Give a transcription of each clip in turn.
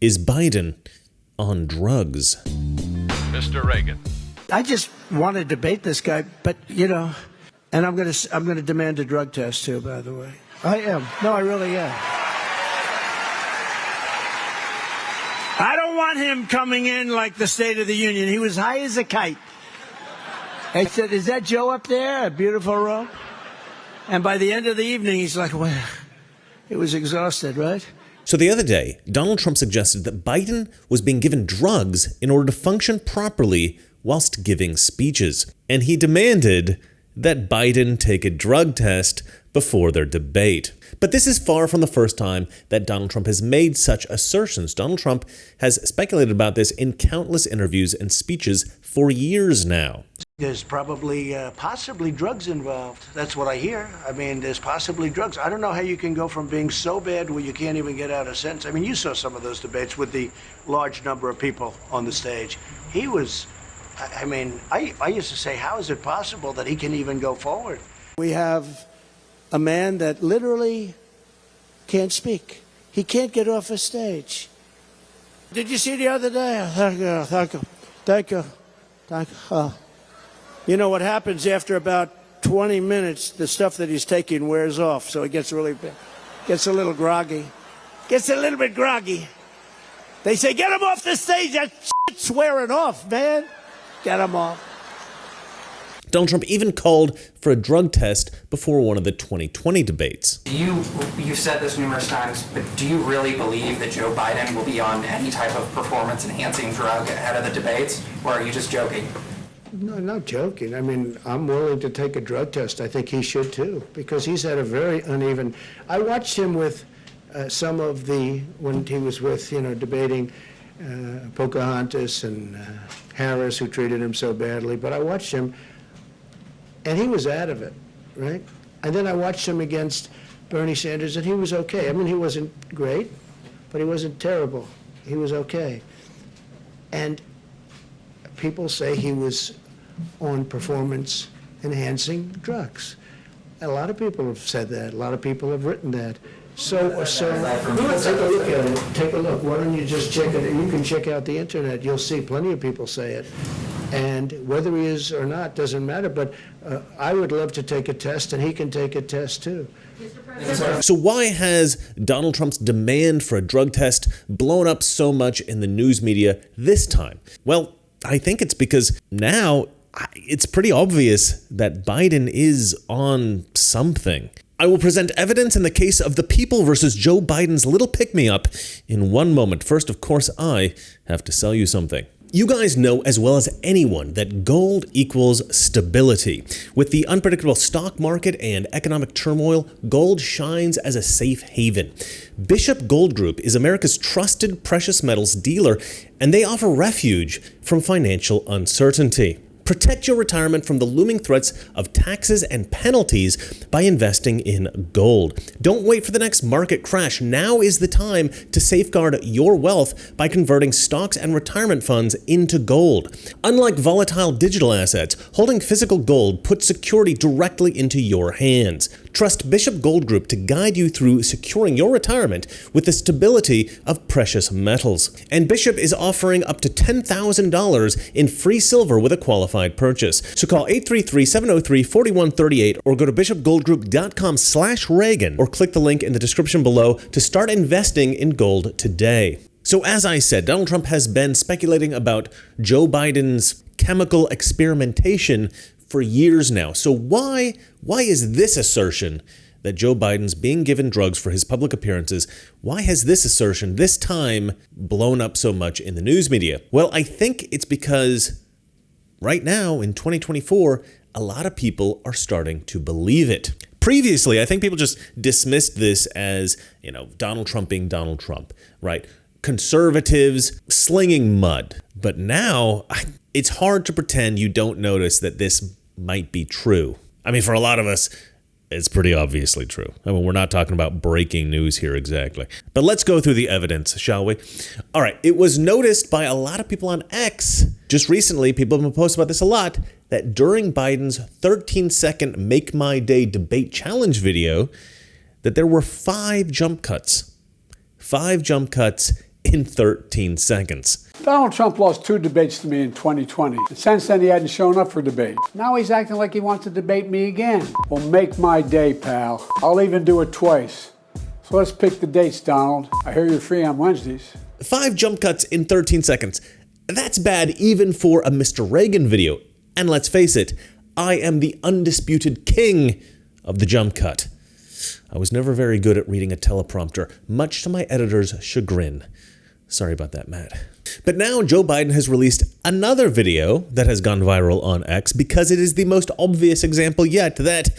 Is Biden on drugs? Mr. Reagan. I just want to debate this guy, but and I'm going to demand a drug test too, by the way. I am. No, I really am. I don't want him coming in like the State of the Union. He was high as a kite. I said, "Is that Joe up there? A beautiful robe?" And by the end of the evening, he's like, "Well, it was exhausted, right?" So the other day, Donald Trump suggested that Biden was being given drugs in order to function properly whilst giving speeches. And he demanded that Biden take a drug test before their debate. But this is far from the first time that Donald Trump has made such assertions. Donald Trump has speculated about this in countless interviews and speeches for years now. There's probably, possibly drugs involved. That's what I hear. I mean, there's possibly drugs. I don't know how you can go from being so bad where you can't even get out a sentence. I mean, you saw some of those debates with the large number of people on the stage. He was, I used to say, how is it possible that he can even go forward? We have a man that literally can't speak. He can't get off a stage. Did you see the other day? Thank you. You know what happens after about 20 minutes, the stuff that he's taking wears off, so it gets a little groggy. Gets a little bit groggy. They say, get him off the stage, that shit's wearing off, man. Get him off. Donald Trump even called for a drug test before one of the 2020 debates. You've said this numerous times, but do you really believe that Joe Biden will be on any type of performance-enhancing drug ahead of the debates, or are you just joking? No, I'm not joking. I mean, I'm willing to take a drug test. I think he should too, because he's had a very uneven. I watched him with some of when he was with, debating Pocahontas and Harris, who treated him so badly. But I watched him, and he was out of it, right? And then I watched him against Bernie Sanders, and he was okay. I mean, he wasn't great, but he wasn't terrible. He was okay. And people say he was on performance-enhancing drugs. A lot of people have said that. A lot of people have written that. So take a look at it. Take a look. Why don't you just check it? You can check out the internet. You'll see plenty of people say it. And whether he is or not doesn't matter. But I would love to take a test, and he can take a test too. So why has Donald Trump's demand for a drug test blown up so much in the news media this time? Well, I think it's because now it's pretty obvious that Biden is on something. I will present evidence in the case of the People versus Joe Biden's little pick-me-up in one moment. First, of course, I have to sell you something. You guys know as well as anyone that gold equals stability. With the unpredictable stock market and economic turmoil, gold shines as a safe haven. Bishop Gold Group is America's trusted precious metals dealer, and they offer refuge from financial uncertainty. Protect your retirement from the looming threats of taxes and penalties by investing in gold. Don't wait for the next market crash. Now is the time to safeguard your wealth by converting stocks and retirement funds into gold. Unlike volatile digital assets, holding physical gold puts security directly into your hands. Trust Bishop Gold Group to guide you through securing your retirement with the stability of precious metals. And Bishop is offering up to $10,000 in free silver with a qualified purchase. So call 833-703-4138 or go to bishopgoldgroup.com/Reagan or click the link in the description below to start investing in gold today. So as I said, Donald Trump has been speculating about Joe Biden's chemical experimentation for years now. So why is this assertion that Joe Biden's being given drugs for his public appearances, why has this assertion this time blown up so much in the news media? Well, I think it's because right now in 2024, a lot of people are starting to believe it. Previously, I think people just dismissed this as, Donald Trump being Donald Trump, right? Conservatives slinging mud. But now it's hard to pretend you don't notice that this might be true. I mean, for a lot of us, it's pretty obviously true. I mean, we're not talking about breaking news here exactly. But let's go through the evidence, shall we? All right, it was noticed by a lot of people on X just recently, people have been posting about this a lot, that during Biden's 13-second Make My Day debate challenge video, that there were 5 jump cuts. 5 jump cuts in 13 seconds. Donald Trump lost 2 debates to me in 2020. And since then, he hadn't shown up for debate. Now he's acting like he wants to debate me again. Well, make my day, pal. I'll even do it twice. So let's pick the dates, Donald. I hear you're free on Wednesdays. 5 jump cuts in 13 seconds. That's bad even for a Mr. Reagan video. And let's face it, I am the undisputed king of the jump cut. I was never very good at reading a teleprompter, much to my editor's chagrin. Sorry about that, Matt. But now Joe Biden has released another video that has gone viral on X because it is the most obvious example yet that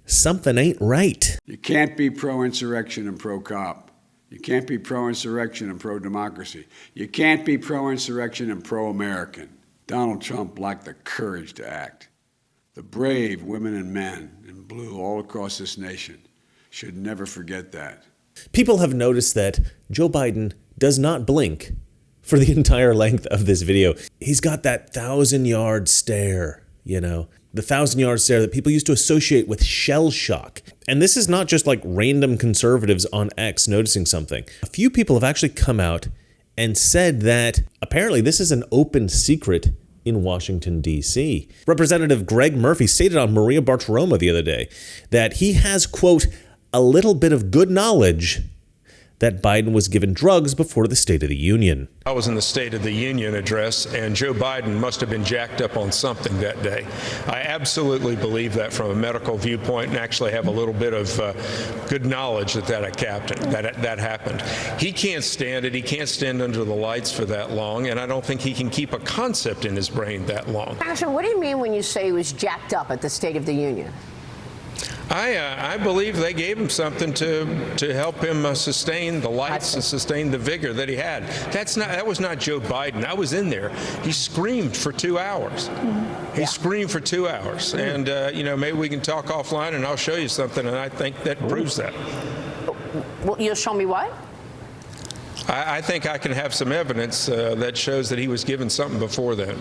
something ain't right. You can't be pro-insurrection and pro-cop. You can't be pro-insurrection and pro-democracy. You can't be pro-insurrection and pro-American. Donald Trump lacked the courage to act. The brave women and men in blue all across this nation should never forget that. People have noticed that Joe Biden does not blink for the entire length of this video. He's got that 1,000-yard stare, you know, the 1,000-yard stare that people used to associate with shell shock. And this is not just like random conservatives on X noticing something. A few people have actually come out and said that apparently this is an open secret in Washington, D.C. Representative Greg Murphy stated on Maria Bartiromo the other day that he has, quote, a little bit of good knowledge that Biden was given drugs before the State of the Union. I was in the State of the Union address, and Joe Biden must have been jacked up on something that day. I absolutely believe that from a medical viewpoint, and actually have a little bit of good knowledge that happened. He can't stand it. He can't stand under the lights for that long, and I don't think he can keep a concept in his brain that long. Congressman, what do you mean when you say he was jacked up at the State of the Union? I believe they gave him something to help him sustain the lights and sustain the vigor that he had. That was not Joe Biden. I was in there. He screamed for 2 hours. He screamed for 2 hours. And, maybe we can talk offline and I'll show you something, and I think that proves that. Well, you'll show me what? I think I can have some evidence that shows that he was given something before then.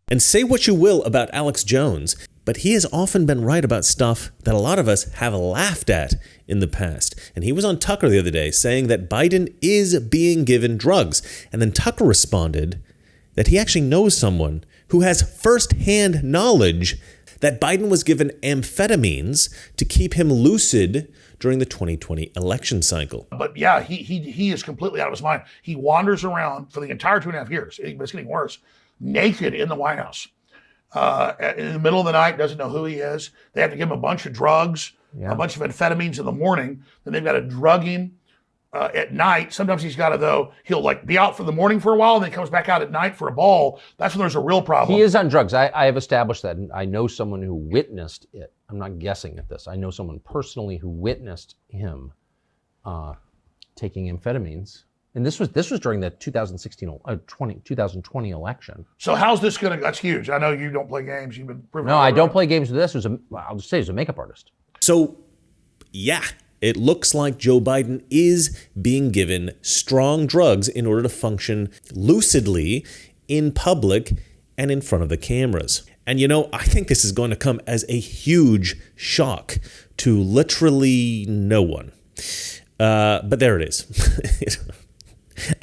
And say what you will about Alex Jones, but he has often been right about stuff that a lot of us have laughed at in the past. And he was on Tucker the other day saying that Biden is being given drugs. And then Tucker responded that he actually knows someone who has firsthand knowledge that Biden was given amphetamines to keep him lucid during the 2020 election cycle. But yeah, he is completely out of his mind. He wanders around for the entire 2.5 years. It's getting worse. Naked in the White House. In the middle of the night, doesn't know who he is. They have to give him a bunch of drugs, a bunch of amphetamines in the morning. Then they've got to drug him at night. Sometimes he'll like be out for the morning for a while, and then he comes back out at night for a ball. That's when there's a real problem. He is on drugs. I have established that, and I know someone who witnessed it. I'm not guessing at this. I know someone personally who witnessed him taking amphetamines. And this was during the 2020 election. So how's this going to? That's huge. I know you don't play games. You've been proven. No, I don't play games with this. I'll just say he's a makeup artist. So, yeah, it looks like Joe Biden is being given strong drugs in order to function lucidly in public and in front of the cameras. And I think this is going to come as a huge shock to literally no one. But there it is.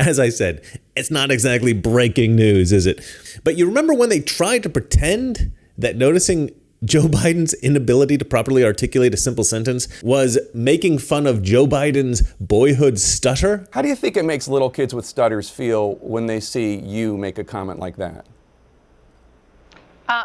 As I said, it's not exactly breaking news, is it? But you remember when they tried to pretend that noticing Joe Biden's inability to properly articulate a simple sentence was making fun of Joe Biden's boyhood stutter? How do you think it makes little kids with stutters feel when they see you make a comment like that?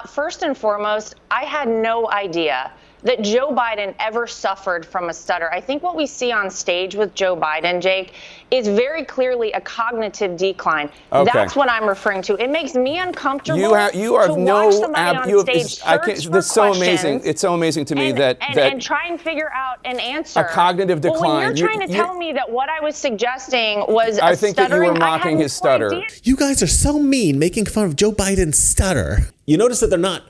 First and foremost, I had no idea that Joe Biden ever suffered from a stutter. I think what we see on stage with Joe Biden, Jake, is very clearly a cognitive decline. Okay. That's what I'm referring to. It makes me uncomfortable you are to watch somebody on stage that's so amazing. It's so amazing to me that try and figure out an answer. A cognitive decline. Well, when you're trying to tell me that what I was suggesting was I think that you were mocking his stutter. You guys are so mean, making fun of Joe Biden's stutter. You notice that they're not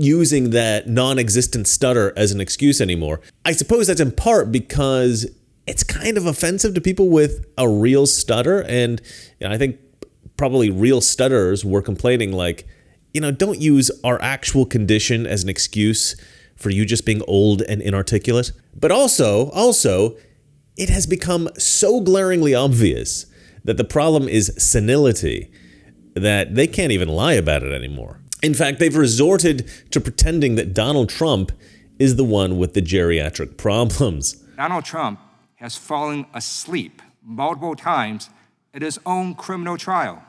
using that non-existent stutter as an excuse anymore. I suppose that's in part because it's kind of offensive to people with a real stutter. And I think probably real stutterers were complaining like, don't use our actual condition as an excuse for you just being old and inarticulate. But also, it has become so glaringly obvious that the problem is senility, that they can't even lie about it anymore. In fact, they've resorted to pretending that Donald Trump is the one with the geriatric problems. Donald Trump has fallen asleep multiple times at his own criminal trial.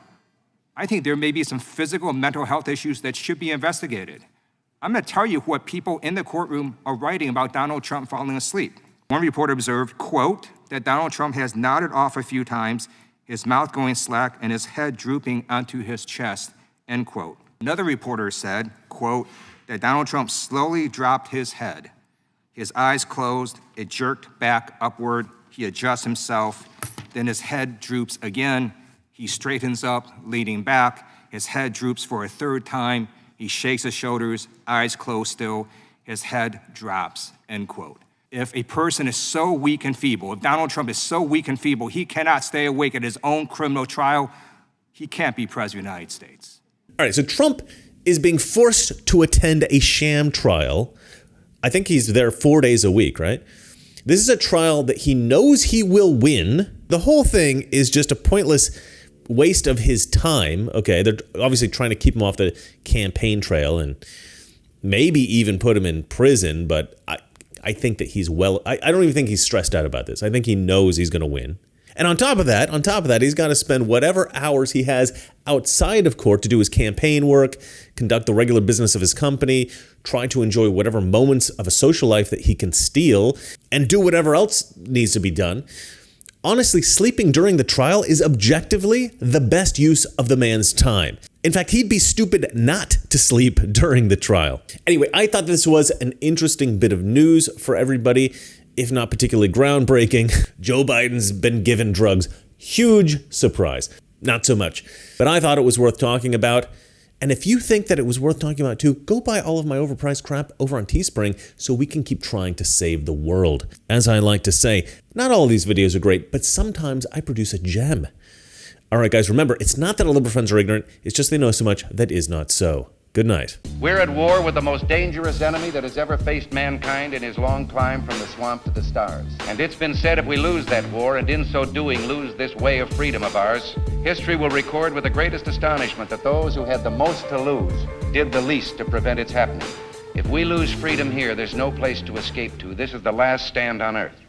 I think there may be some physical and mental health issues that should be investigated. I'm going to tell you what people in the courtroom are writing about Donald Trump falling asleep. One reporter observed, quote, that Donald Trump has nodded off a few times, his mouth going slack and his head drooping onto his chest, end quote. Another reporter said, quote, that Donald Trump slowly dropped his head. His eyes closed, it jerked back upward, he adjusts himself, then his head droops again, he straightens up, leaning back, his head droops for a third time, he shakes his shoulders, eyes closed still, his head drops, end quote. If a person is so weak and feeble, if Donald Trump is so weak and feeble, he cannot stay awake at his own criminal trial, he can't be president of the United States. All right, so Trump is being forced to attend a sham trial. I think he's there 4 days a week, right? This is a trial that he knows he will win. The whole thing is just a pointless waste of his time. Okay, they're obviously trying to keep him off the campaign trail and maybe even put him in prison, but I think that he's I don't even think he's stressed out about this. I think he knows he's going to win. And on top of that, he's got to spend whatever hours he has outside of court to do his campaign work, conduct the regular business of his company, try to enjoy whatever moments of a social life that he can steal, and do whatever else needs to be done. Honestly, sleeping during the trial is objectively the best use of the man's time. In fact, he'd be stupid not to sleep during the trial. Anyway, I thought this was an interesting bit of news for everybody, if not particularly groundbreaking. Joe Biden's been given drugs. Huge surprise. Not so much. But I thought it was worth talking about. And if you think that it was worth talking about too, go buy all of my overpriced crap over on Teespring so we can keep trying to save the world. As I like to say, not all of these videos are great, but sometimes I produce a gem. All right, guys, remember, it's not that our liberal friends are ignorant. It's just they know so much that is not so. Good night. We're at war with the most dangerous enemy that has ever faced mankind in his long climb from the swamp to the stars. And it's been said if we lose that war, and in so doing lose this way of freedom of ours, history will record with the greatest astonishment that those who had the most to lose did the least to prevent its happening. If we lose freedom here, there's no place to escape to. This is the last stand on earth.